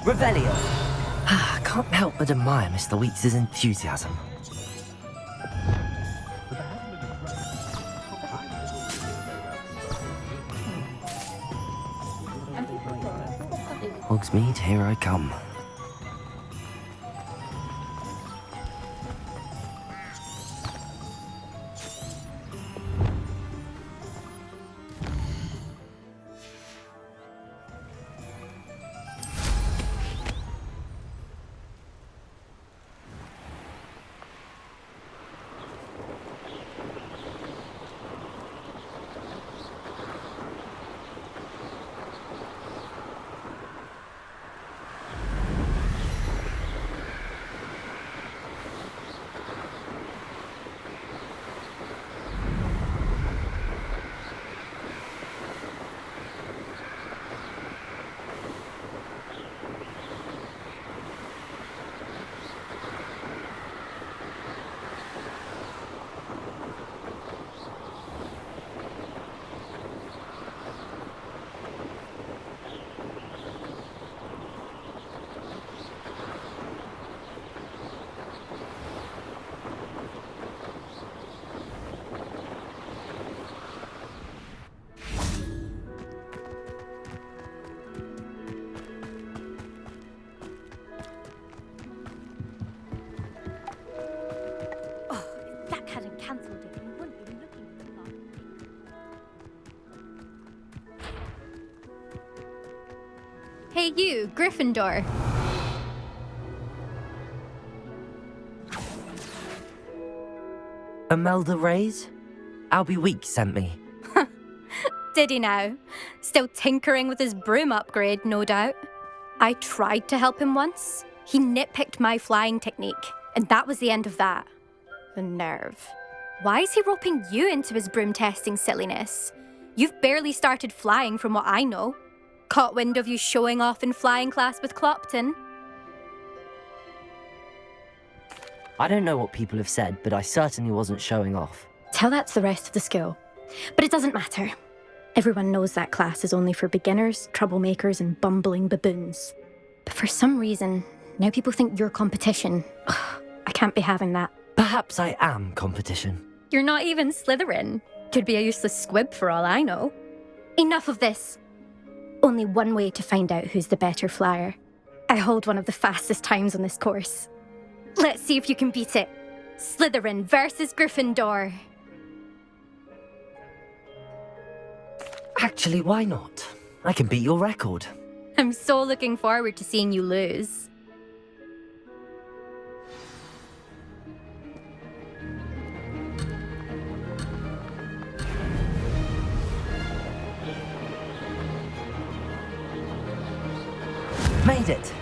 Revelio. I can't help but admire Mr. Weeks' enthusiasm. Hogsmeade, here I come. Hey you, Gryffindor. Imelda Reyes? Albie Weeks sent me. Did he now? Still tinkering with his broom upgrade, no doubt. I tried to help him once. He nitpicked my flying technique, and that was the end of that. The nerve. Why is he roping you into his broom testing silliness? You've barely started flying from what I know. Caught wind of you showing off in flying class with Clopton. I don't know what people have said, but I certainly wasn't showing off. Tell that to the rest of the school. But it doesn't matter. Everyone knows that class is only for beginners, troublemakers, and bumbling baboons. But for some reason, now people think you're competition. Ugh, I can't be having that. Perhaps I am competition. You're not even Slytherin. Could be a useless squib for all I know. Enough of this. Only one way to find out who's the better flyer. I hold one of the fastest times on this course. Let's see if you can beat it. Slytherin versus Gryffindor. Actually, why not? I can beat your record. I'm so looking forward to seeing you lose. Made it!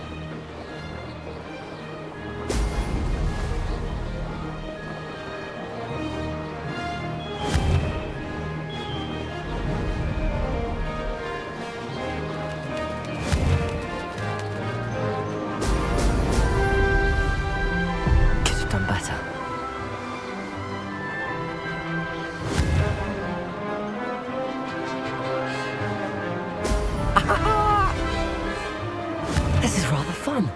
Could have done better. This is rather fun.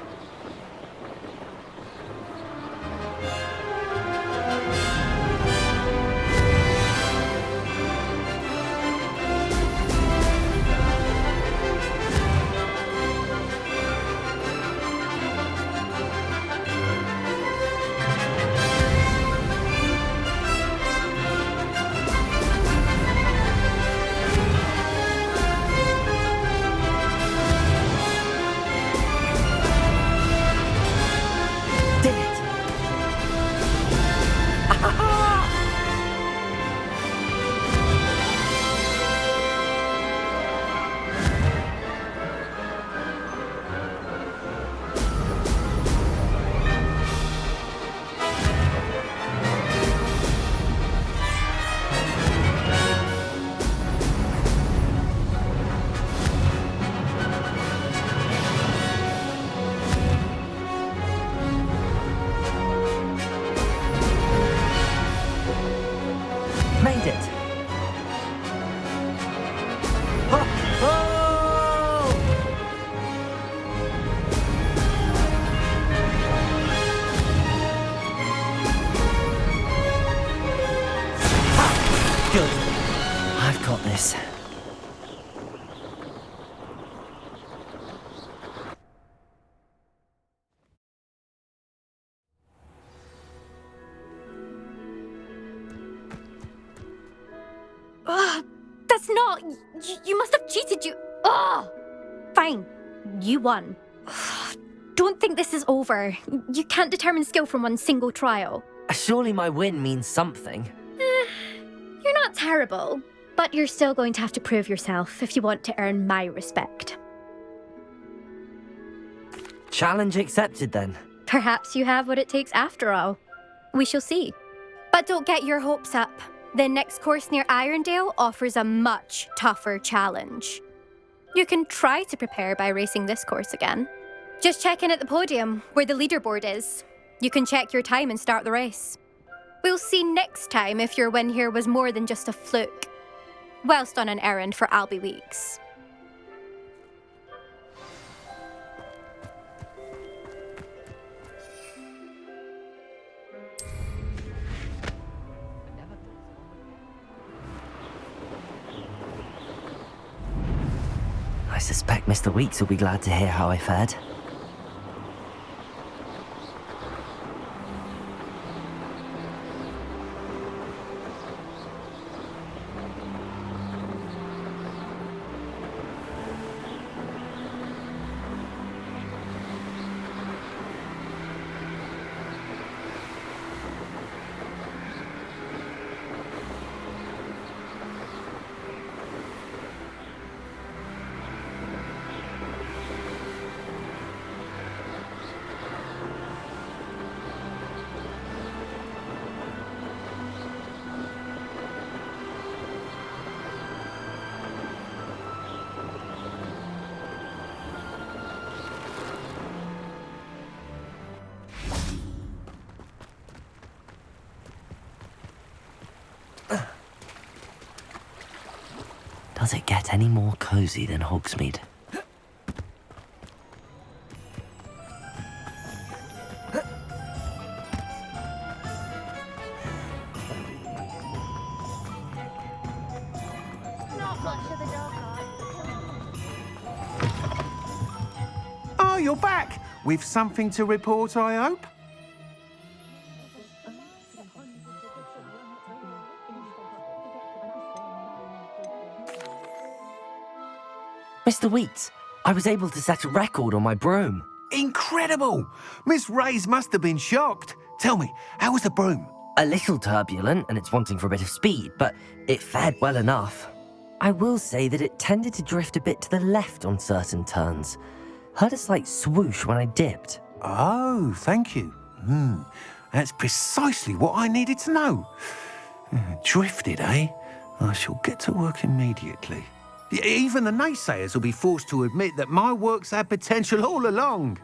Oh, you must have cheated, you... Oh! Fine. You won. Don't think this is over. You can't determine skill from one single trial. Surely my win means something. You're not terrible, but you're still going to have to prove yourself if you want to earn my respect. Challenge accepted then. Perhaps you have what it takes after all. We shall see. But don't get your hopes up. The next course near Irondale offers a much tougher challenge. You can try to prepare by racing this course again. Just check in at the podium, where the leaderboard is. You can check your time and start the race. We'll see next time if your win here was more than just a fluke. Whilst on an errand for Albie Weeks. I suspect Mr. Weeks will be glad to hear how I fared. Does it get any more cozy than Hogsmeade? Oh, you're back! With something to report, I hope? Mr. Weeks, I was able to set a record on my broom. Incredible! Miss Reyes must have been shocked. Tell me, how was the broom? A little turbulent and it's wanting for a bit of speed, but it fared well enough. I will say that it tended to drift a bit to the left on certain turns. Heard a slight swoosh when I dipped. Oh, thank you. That's precisely what I needed to know. Drifted, eh? I shall get to work immediately. Even the naysayers will be forced to admit that my work's had potential all along.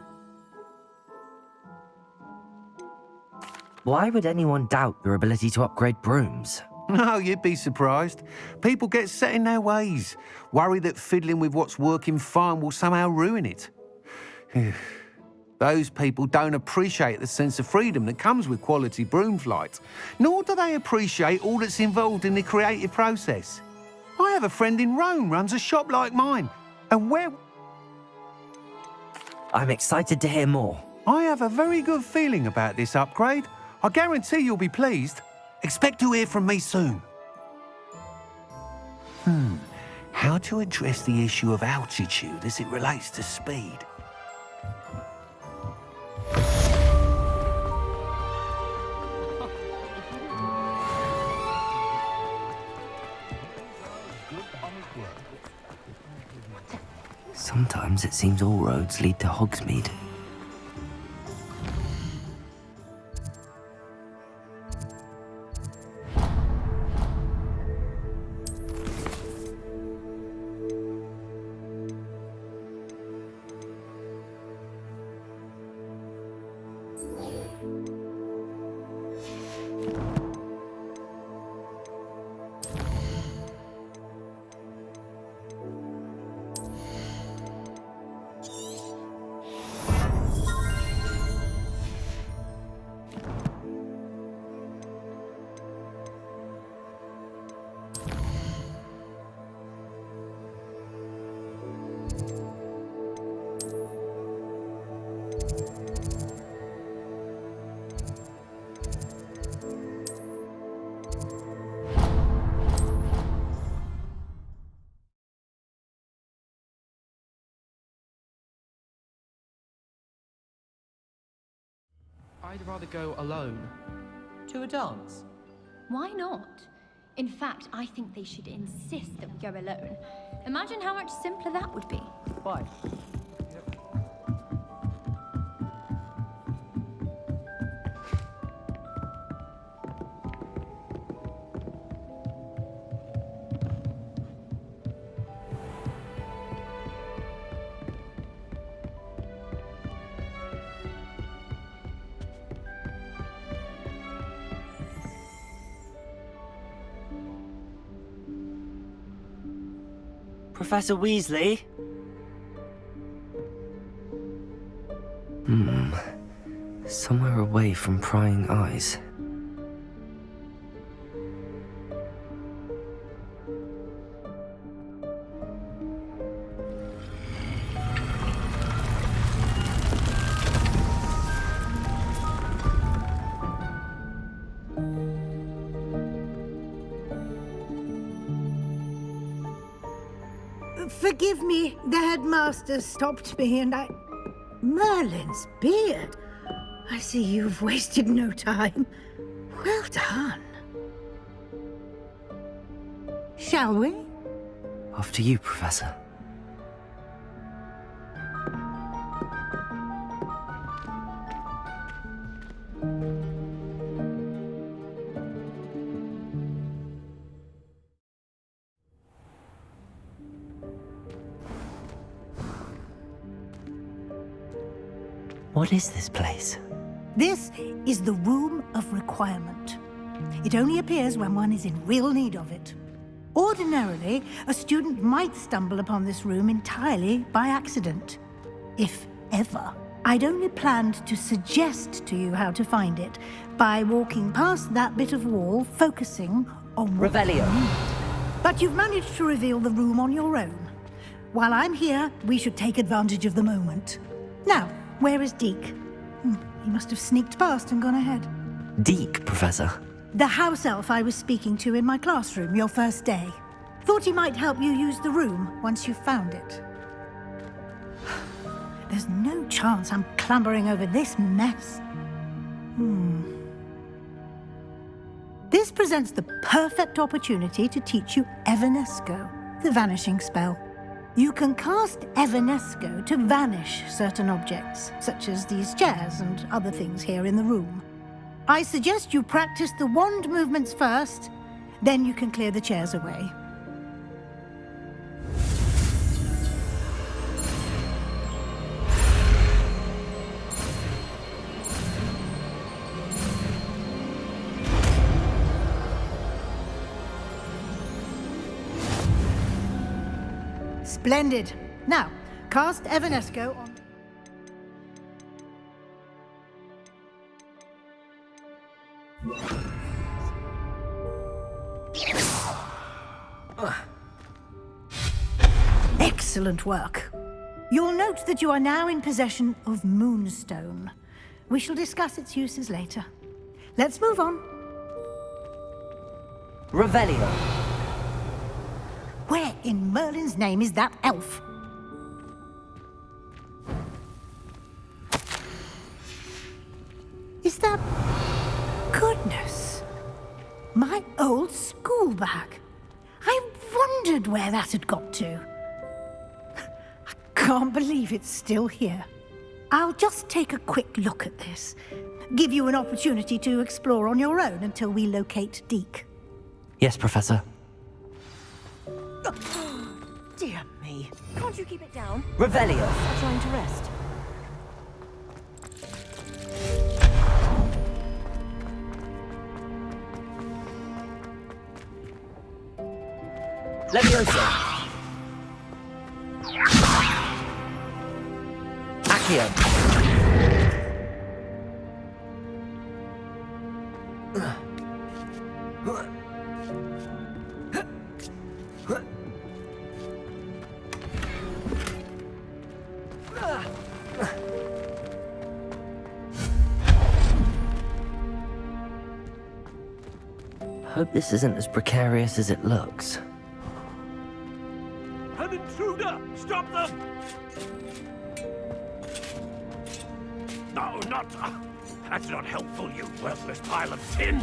Why would anyone doubt your ability to upgrade brooms? No, you'd be surprised. People get set in their ways, worry that fiddling with what's working fine will somehow ruin it. Those people don't appreciate the sense of freedom that comes with quality broom flight, nor do they appreciate all that's involved in the creative process. I have a friend in Rome runs a shop like mine, and where... I'm excited to hear more. I have a very good feeling about this upgrade. I guarantee you'll be pleased. Expect to hear from me soon. How to address the issue of altitude as it relates to speed? Sometimes it seems all roads lead to Hogsmeade. I'd rather go alone. To a dance? Why not? In fact, I think they should insist that we go alone. Imagine how much simpler that would be. Why? Professor Weasley? Somewhere away from prying eyes. Forgive me, the headmaster stopped me and I... Merlin's beard. I see you've wasted no time. Well done. Shall we? After you, Professor. What is this place? This is the Room of Requirement. It only appears when one is in real need of it. Ordinarily, a student might stumble upon this room entirely by accident. If ever. I'd only planned to suggest to you how to find it by walking past that bit of wall, focusing on what Revelio. you need. But you've managed to reveal the room on your own. While I'm here, we should take advantage of the moment. Now, where is Deke? He must have sneaked past and gone ahead. Deke, Professor. The house elf I was speaking to in my classroom your first day. Thought he might help you use the room once you found it. There's no chance I'm clambering over this mess. This presents the perfect opportunity to teach you Evanesco, the vanishing spell. You can cast Evanesco to vanish certain objects, such as these chairs and other things here in the room. I suggest you practice the wand movements first, then you can clear the chairs away. Splendid. Now, cast Evanesco on... Excellent work. You'll note that you are now in possession of Moonstone. We shall discuss its uses later. Let's move on. Revelio. Where in Merlin's name is that elf? Is that... Goodness. My old school bag. I wondered where that had got to. I can't believe it's still here. I'll just take a quick look at this. Give you an opportunity to explore on your own until we locate Deke. Yes, Professor. Dear me. Can't you keep it down? Revelio. I'm trying to rest. Leviosa. Accio. Hope this isn't as precarious as it looks. An intruder! Stop them! No, not... That's not helpful, you worthless pile of tin!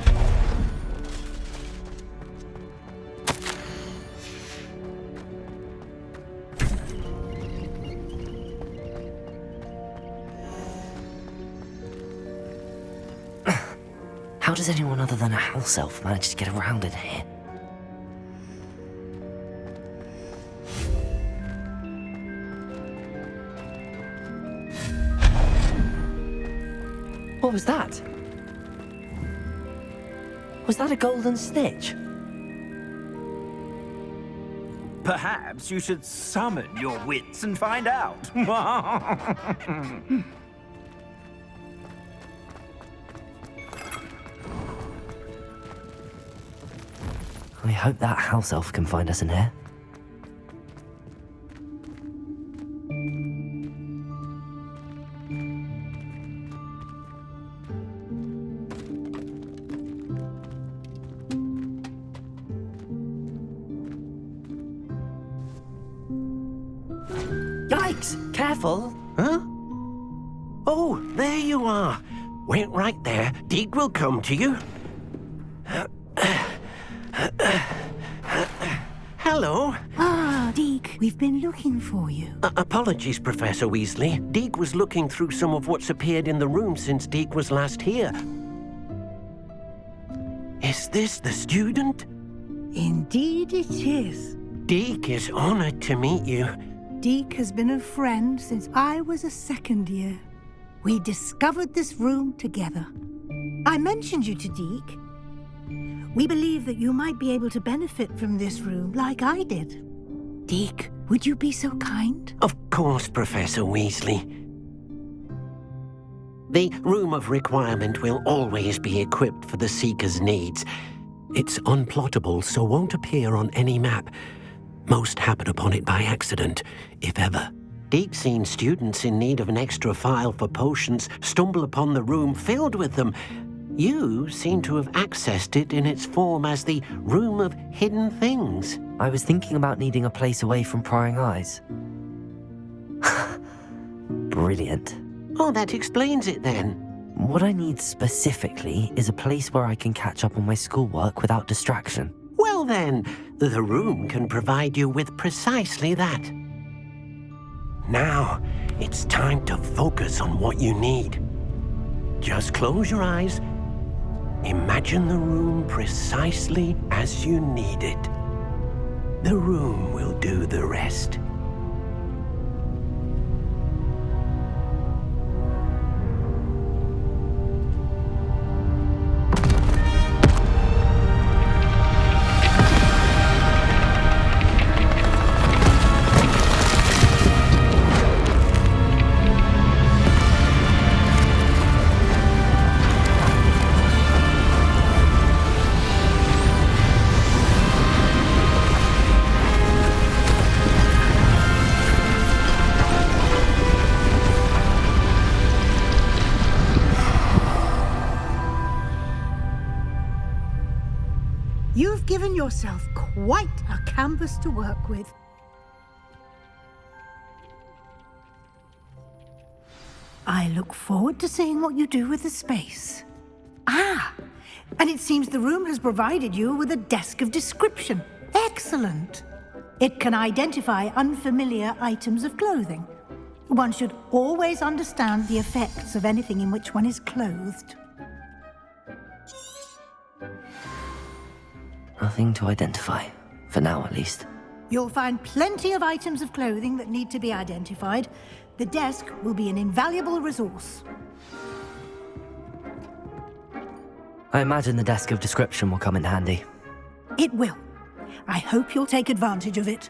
How does anyone other than a house elf manage to get around in here? What was that? Was that a golden snitch? Perhaps you should summon your wits and find out. I hope that house elf can find us in here. Yikes! Careful! Huh? Oh, there you are. Wait right there. Deke will come to you. Hello. Ah, Deke, we've been looking for you. Apologies, Professor Weasley. Deke was looking through some of what's appeared in the room since Deke was last here. Is this the student? Indeed it is. Deke is honored to meet you. Deke has been a friend since I was a second year. We discovered this room together. I mentioned you to Deke. We believe that you might be able to benefit from this room like I did. Deke, would you be so kind? Of course, Professor Weasley. The Room of Requirement will always be equipped for the Seeker's needs. It's unplottable, so won't appear on any map. Most happen upon it by accident, if ever. Deke's seen students in need of an extra file for potions stumble upon the room filled with them. You seem to have accessed it in its form as the Room of Hidden Things. I was thinking about needing a place away from prying eyes. Brilliant. Oh, that explains it then. What I need specifically is a place where I can catch up on my schoolwork without distraction. Well then, the room can provide you with precisely that. Now, it's time to focus on what you need. Just close your eyes. Imagine the room precisely as you need it. The room will do the rest. You've given yourself quite a canvas to work with. I look forward to seeing what you do with the space. Ah, and it seems the room has provided you with a desk of description. Excellent. It can identify unfamiliar items of clothing. One should always understand the effects of anything in which one is clothed. Nothing to identify, for now at least. You'll find plenty of items of clothing that need to be identified. The desk will be an invaluable resource. I imagine the desk of description will come in handy. It will. I hope you'll take advantage of it.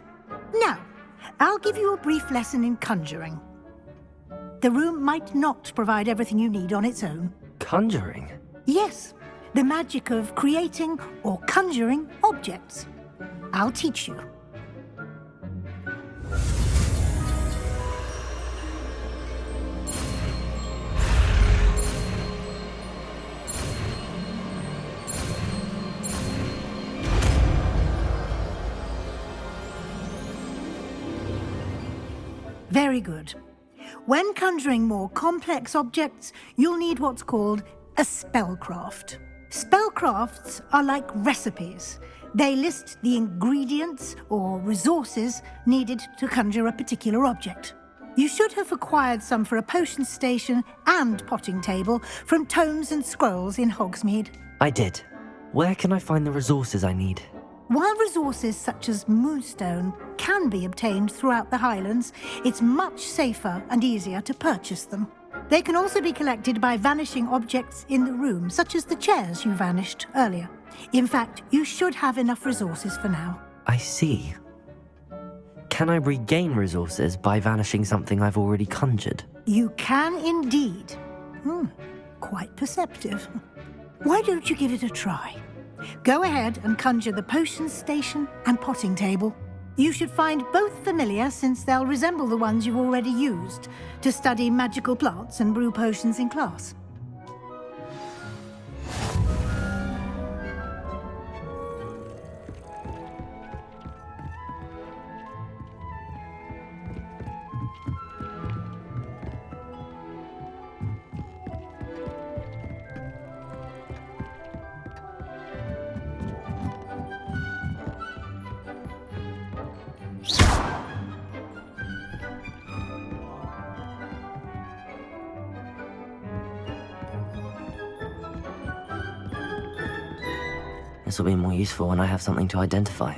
Now, I'll give you a brief lesson in conjuring. The room might not provide everything you need on its own. Conjuring? Yes, the magic of creating or conjuring objects. I'll teach you. Very good. When conjuring more complex objects, you'll need what's called a spellcraft. Spellcrafts are like recipes. They list the ingredients or resources needed to conjure a particular object. You should have acquired some for a potion station and potting table from tomes and scrolls in Hogsmeade. I did. Where can I find the resources I need? While resources such as moonstone can be obtained throughout the Highlands, it's much safer and easier to purchase them. They can also be collected by vanishing objects in the room, such as the chairs you vanished earlier. In fact, you should have enough resources for now. I see. Can I regain resources by vanishing something I've already conjured? You can indeed. Quite perceptive. Why don't you give it a try? Go ahead and conjure the potion station and potting table. You should find both familiar, since they'll resemble the ones you've already used to study magical plants and brew potions in class. This will be more useful when I have something to identify.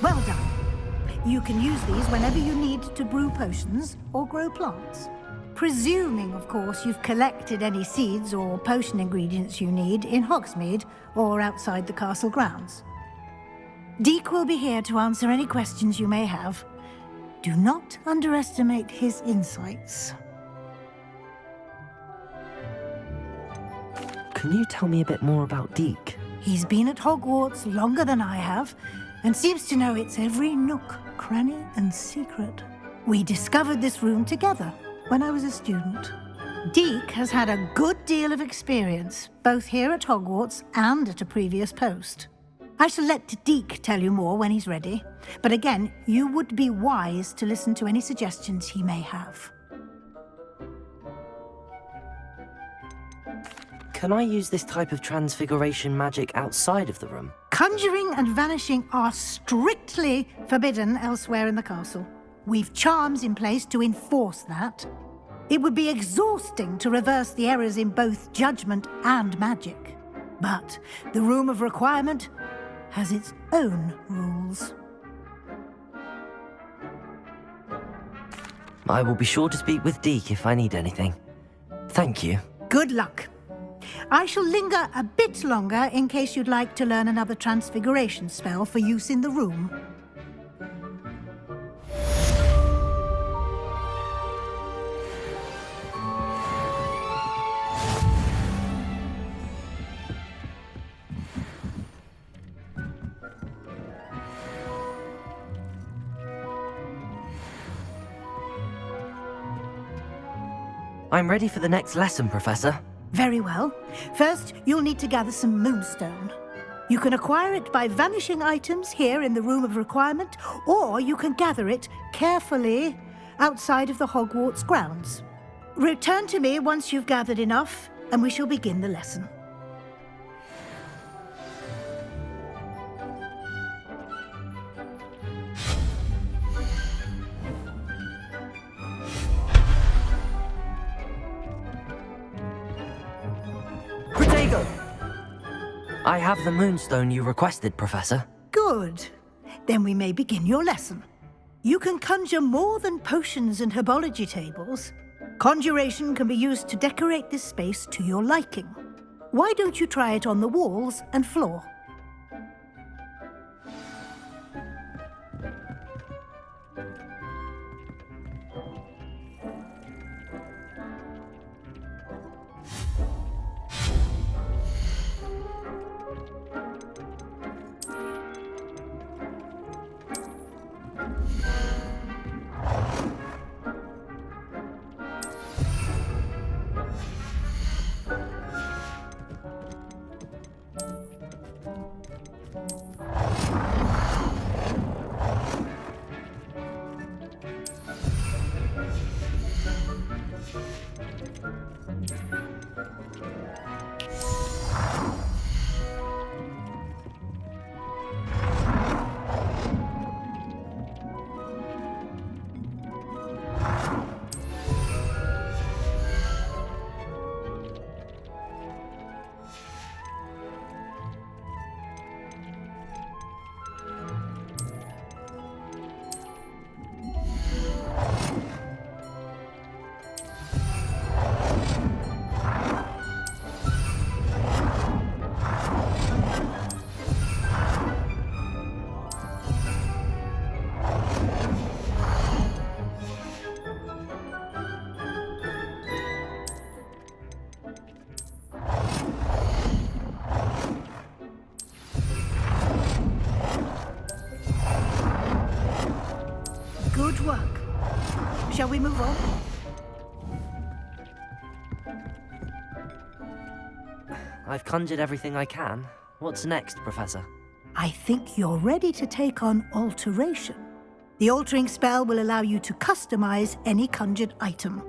Well done. You can use these whenever you need to brew potions or grow plants. Presuming, of course, you've collected any seeds or potion ingredients you need in Hogsmeade or outside the castle grounds. Deek will be here to answer any questions you may have. Do not underestimate his insights. Can you tell me a bit more about Deek? He's been at Hogwarts longer than I have, and seems to know its every nook, cranny, and secret. We discovered this room together when I was a student. Deek has had a good deal of experience, both here at Hogwarts and at a previous post. I shall let Deek tell you more when he's ready, but again, you would be wise to listen to any suggestions he may have. Can I use this type of transfiguration magic outside of the room? Conjuring and vanishing are strictly forbidden elsewhere in the castle. We've charms in place to enforce that. It would be exhausting to reverse the errors in both judgment and magic. But the Room of Requirement has its own rules. I will be sure to speak with Deek if I need anything. Thank you. Good luck. I shall linger a bit longer in case you'd like to learn another transfiguration spell for use in the room. I'm ready for the next lesson, Professor. Very well. First, you'll need to gather some moonstone. You can acquire it by vanishing items here in the Room of Requirement, or you can gather it carefully outside of the Hogwarts grounds. Return to me once you've gathered enough, and we shall begin the lesson. Protego! I have the moonstone you requested, Professor. Good. Then we may begin your lesson. You can conjure more than potions and herbology tables. Conjuration can be used to decorate this space to your liking. Why don't you try it on the walls and floor? Good work. Shall we move on? I've conjured everything I can. What's next, Professor? I think you're ready to take on alteration. The altering spell will allow you to customize any conjured item.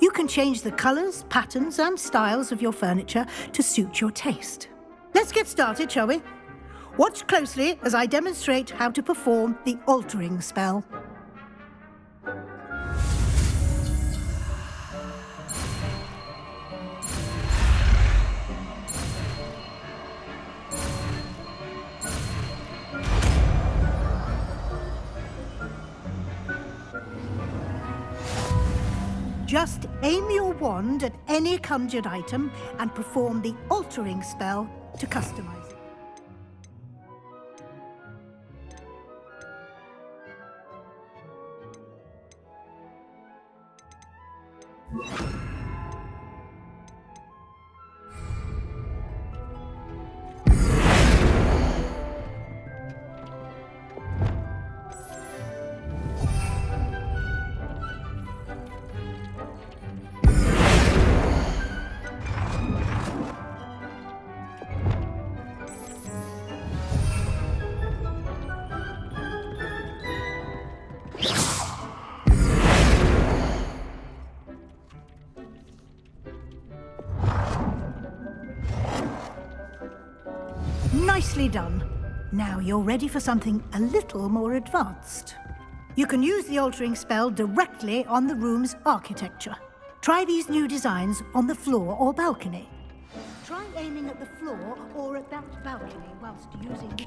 You can change the colors, patterns, and styles of your furniture to suit your taste. Let's get started, shall we? Watch closely as I demonstrate how to perform the altering spell. Just aim your wand at any conjured item and perform the altering spell to customize it. Nicely done. Now you're ready for something a little more advanced. You can use the altering spell directly on the room's architecture. Try these new designs on the floor or balcony. Try aiming at the floor or at that balcony whilst using the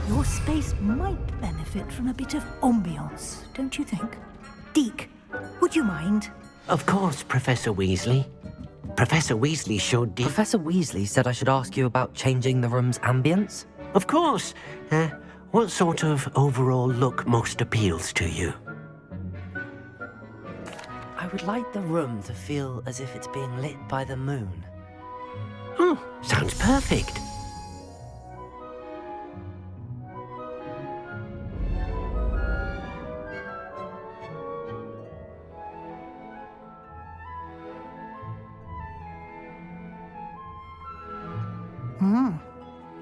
Your space might benefit from a bit of ambiance, don't you think? Deke, would you mind? Of course, Professor Weasley. Professor Weasley showed Deke... Professor Weasley said I should ask you about changing the room's ambience? Of course. What sort of overall look most appeals to you? I would like the room to feel as if it's being lit by the moon. Sounds perfect.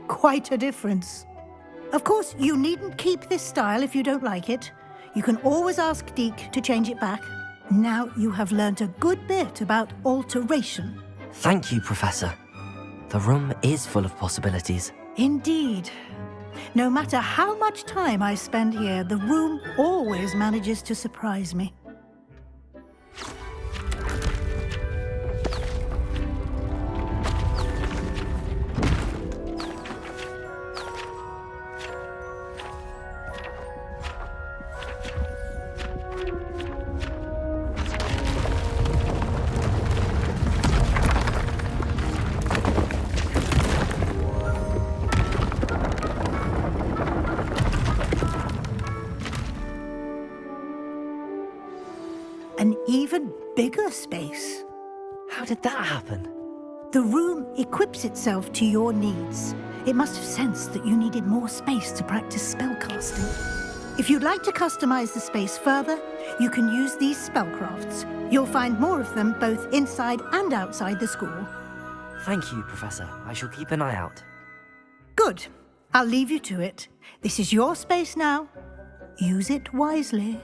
Quite a difference. Of course, you needn't keep this style if you don't like it. You can always ask Deke to change it back. Now you have learnt a good bit about alteration. Thank you, Professor. The room is full of possibilities. Indeed. No matter how much time I spend here, the room always manages to surprise me. An even bigger space. How did that happen? The room equips itself to your needs. It must have sensed that you needed more space to practice spellcasting. If you'd like to customize the space further, you can use these spellcrafts. You'll find more of them both inside and outside the school. Thank you, Professor. I shall keep an eye out. Good. I'll leave you to it. This is your space now. Use it wisely.